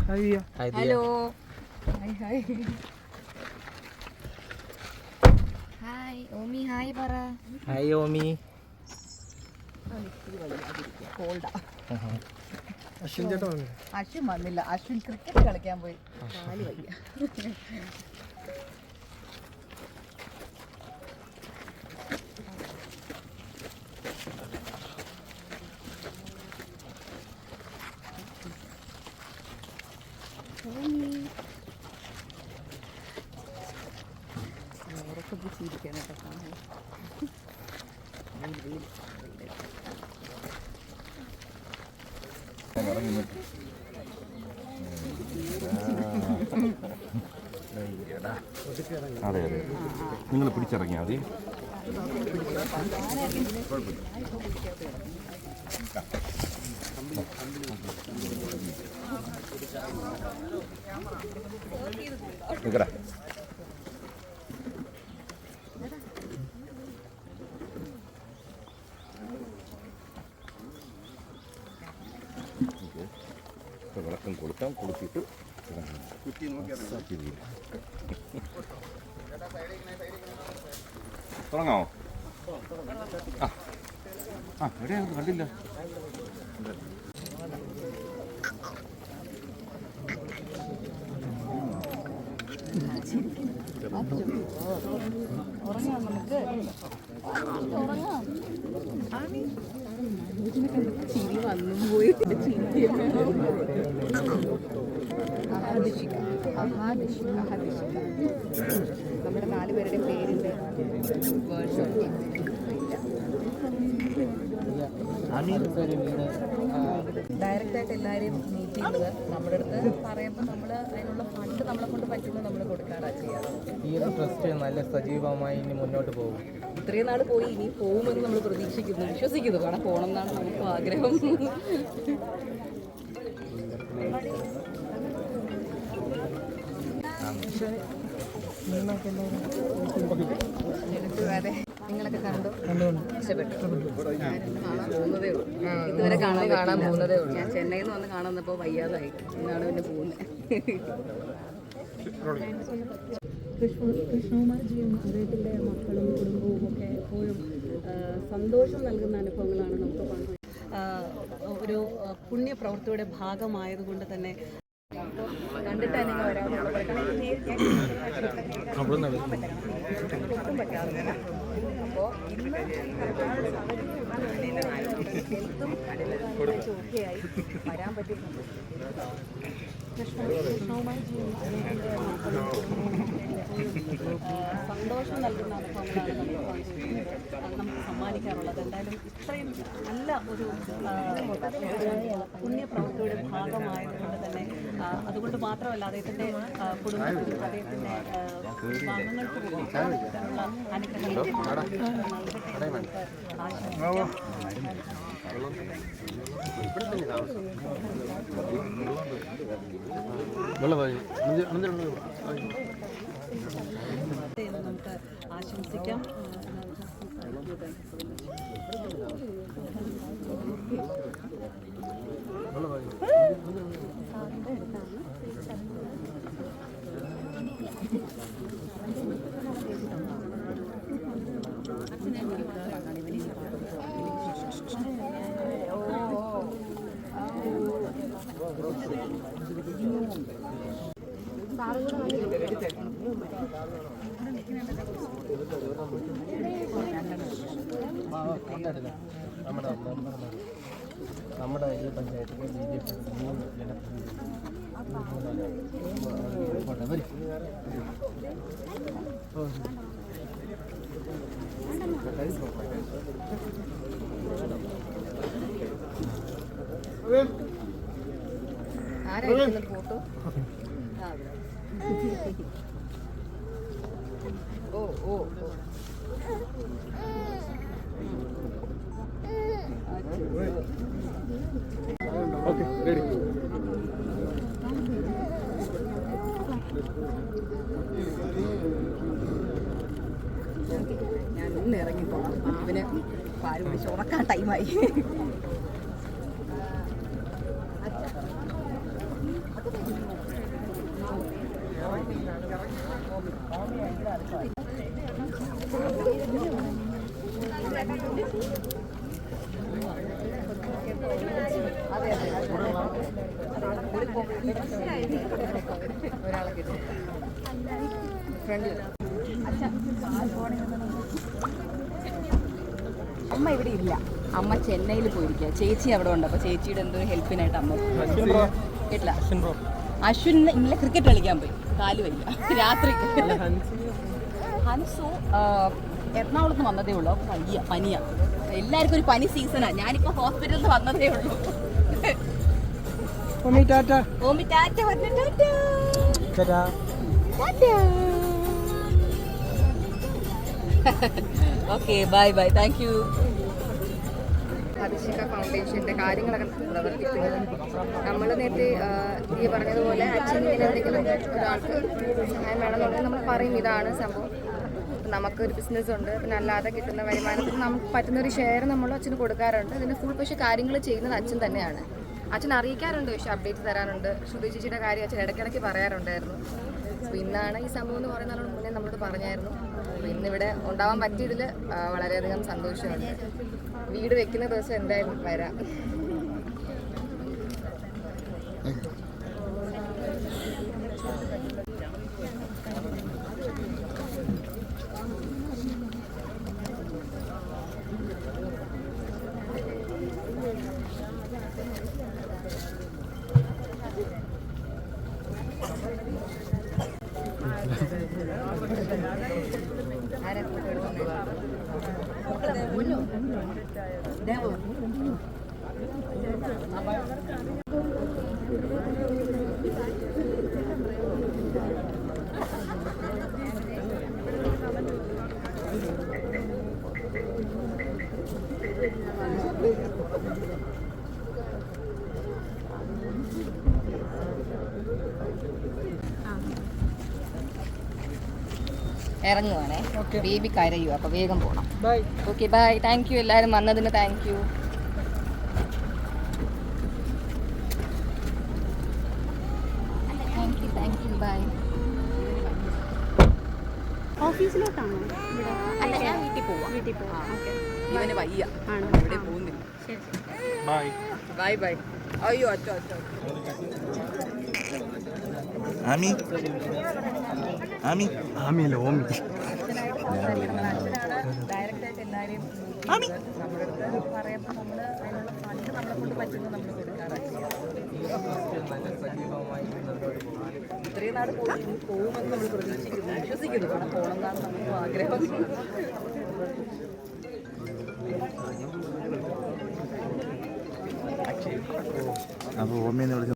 Hello hi hi ഓമി hi പറ. Hi ഓമി. Ashwin വന്നില്ല. Ashwin cricket കളിക്കാൻ പോയി. കാല് വയ്യ. ഉറക്കെ ചിരിക്കാൻ കേട്ടോ കാണാൻ. അതെ അതെ, നിങ്ങൾ പിടിച്ചിറങ്ങിയാൽ മതി. നിൽക്കടാ. വിളക്കം കൊടുക്കാം, കൊടുത്തിട്ട് തുടങ്ങാമോ? ആ എവിടെയാ കണ്ടില്ല. ഉറങ്ങാം, നമുക്ക് ഉറങ്ങാം. ചിരി വന്നും പോയി. നമ്മുടെ 4 പേരുടെയും പേരിൻ്റെ വേർഷൻ ഡയറക്റ്റായിട്ട് എല്ലാവരെയും മീറ്റ് ചെയ്യുന്നത് നമ്മുടെ അടുത്ത് പറയുമ്പോൾ നമ്മൾ അതിനുള്ള ഫണ്ട് നമ്മളെ കൊണ്ട് പറ്റുമ്പോൾ നമ്മൾ കൊടുക്കാറാണ് ചെയ്യാറ്. ഈ ഒരു ട്രസ്റ്റ് നല്ല സജീവമായി ഇനി മുന്നോട്ട് പോകും. ഇത്രയും നാൾ പോയി, ഇനി പോകുമെന്ന് നമ്മൾ പ്രതീക്ഷിക്കുന്നു, വിശ്വസിക്കുന്നു. കാരണം പോകണം എന്നാണ് നമുക്ക് ആഗ്രഹം. അതെ, നിങ്ങളൊക്കെ കണ്ടു, ഇഷ്ടപ്പെട്ടു? കാണാൻ പോകുന്നതേ ഉള്ളൂ. ഇതുവരെ കാണാൻ പോകുന്നതേ ഉള്ളൂ. ഞാൻ ചെന്നൈയിൽ നിന്ന് വന്ന് കാണാൻ വന്നപ്പോൾ വയ്യാതായി. ഇന്നാണ് പിന്നെ പോകുന്നത്. കൃഷ്ണകുമാർജിയും അദ്ദേഹത്തിൻ്റെ മക്കളും കുടുംബവും ഒക്കെ എപ്പോഴും സന്തോഷം നൽകുന്ന അനുഭവങ്ങളാണ് നമുക്ക് പങ്കുവയ്ക്കുന്നത്. ഒരു പുണ്യപ്രവൃത്തിയുടെ ഭാഗമായതുകൊണ്ട് തന്നെ കണ്ടിട്ടാണ് നിങ്ങൾ വരാറുള്ളത്. അപ്പോൾ ഇന്ന് ഹെൽത്തും ഓക്കെയായി വരാൻ പറ്റുന്നുണ്ട്. കൃഷ്ണകുമാർജിയും അദ്ദേഹത്തിൻ്റെ മക്കളും സന്തോഷം നൽകുന്ന അനുഭവങ്ങളാണ് നമുക്ക് പങ്കുവയ്ക്കുന്നത്, നമുക്ക് സമ്മാനിക്കാറുള്ളത്. എന്തായാലും ഇത്രയും നല്ല ഒരു പുണ്യപ്രവൃത്തിയുടെ ഭാഗമായതുകൊണ്ട് തന്നെ, അതുകൊണ്ട് മാത്രമല്ല അദ്ദേഹത്തിൻ്റെ കുടുംബത്തിനും അദ്ദേഹത്തിൻ്റെ വിവാഹങ്ങൾക്ക് വേണ്ടിയിട്ടുള്ള അനുഗ്രഹങ്ങൾ നമുക്ക് ആശംസിക്കാം. നമ്മുടെ ഈ പഞ്ചായത്തിലെ BJP 3 ആരായിരുന്നു ഫോട്ടോ? ഓ ഓ ഓക്കെ, റെഡി. ഞാൻ ഇന്ന് ഇറങ്ങിപ്പോണം. അവന് പാല് പിടിച്ച് ഉറക്കാൻ ടൈമായി. അതെ അതെ ഒരാളെ കിട്ടും ഫ്രണ്ടിൽ. അമ്മ ഇവിടെ ഇല്ല, അമ്മ ചെന്നൈയിൽ പോയിരിക്കുക. ചേച്ചി അവിടെ ഉണ്ട്. അപ്പോൾ ചേച്ചിയുടെ എന്തോ ഹെൽപ്പിനായിട്ട് അമ്മ കേട്ടില്ല. അശ്വിൻ ഇന്നലെ ക്രിക്കറ്റ് കളിക്കാൻ പോയി, കാല് വയ്യ രാത്രി. ഹൻസു എറണാകുളത്ത് വന്നതേ ഉള്ളൂ, വയ്യ, പനിയാ. എല്ലാവർക്കും ഒരു പനി സീസണാണ്. ഞാനിപ്പോൾ ഹോസ്പിറ്റലിൽ നിന്ന് വന്നതേ ഉള്ളൂ. ഓമി ടാറ്റ പറഞ്ഞു. Okay, bye bye, thank you. അതിശിക ഫൗണ്ടേഷൻ്റെ കാര്യങ്ങളൊക്കെ പ്രവർത്തിക്കുന്നത് നമ്മൾ നേരത്തെ ഈ പറഞ്ഞതുപോലെ അച്ഛനിങ്ങനെ എന്തെങ്കിലും ഒരാൾക്ക് സഹായം വേണമെന്നുണ്ടെങ്കിൽ നമ്മൾ പറയും ഇതാണ് സംഭവം, നമുക്കൊരു ബിസിനസ് ഉണ്ട്, പിന്നെ അല്ലാതെ കിട്ടുന്ന വരുമാനത്തിൽ നമുക്ക് പറ്റുന്നൊരു ഷെയർ നമ്മൾ അച്ഛന് കൊടുക്കാറുണ്ട്. ഇതിൻ്റെ ഫുൾ പക്ഷേ കാര്യങ്ങൾ ചെയ്യുന്നത് അച്ഛൻ തന്നെയാണ്. അച്ഛൻ അറിയിക്കാറുണ്ട്, പക്ഷേ അപ്ഡേറ്റ് തരാറുണ്ട്. ശ്രുതി ചേച്ചിയുടെ കാര്യം അച്ഛൻ ഇടയ്ക്കിടയ്ക്ക് പറയാറുണ്ടായിരുന്നു. അപ്പോൾ ഇന്നാണ് ഈ സംഭവം എന്ന് പറയുന്നതിനോട് മുന്നേ നമ്മളോട് പറഞ്ഞായിരുന്നു. അപ്പോൾ ഇന്നിവിടെ ഉണ്ടാവാൻ പറ്റിയതിൽ വളരെയധികം സന്തോഷമുണ്ട്. വീട് വെക്കുന്ന ദിവസം എന്തായാലും വരാം. ഇറങ്ങുവാണേ, ബേബി കരയൂ, അപ്പോൾ വേഗം പോകണം. ഓക്കെ, ബൈ, താങ്ക് യു എല്ലാവരും വന്നതിന്, thank you. Thank you, bye. ഓഫീസിലോട്ടാണോ? അല്ല, ഞാൻ വീട്ടിൽ പോവാം. ഇവന് വയ്യ, ഇവിടെ പോകുന്നില്ല. Bye bye. അയ്യോ അച്ഛോ അച്ഛോ. ആമി ആമി ആമിയല്ല ഓമി ഡയറക്റ്റായിട്ട് എല്ലാവരെയും നമ്മുടെ അടുത്ത് പറയുമ്പോൾ നമ്മൾ അതിനുള്ള ഫണ്ട് നമ്മളെ കൊണ്ട് പറ്റുന്നത് നമ്മൾ കൊടുക്കാറാണ്. ഇത്രയും നാട് പോകുമെന്ന് നമ്മൾ പ്രതീക്ഷിക്കുന്നു, വിശ്വസിക്കുന്നു. അവിടെ പോകണം എന്നാണ് നമുക്ക് ആഗ്രഹം. അപ്പോൾ ഓമിയെന്ന് വിളിച്ചു.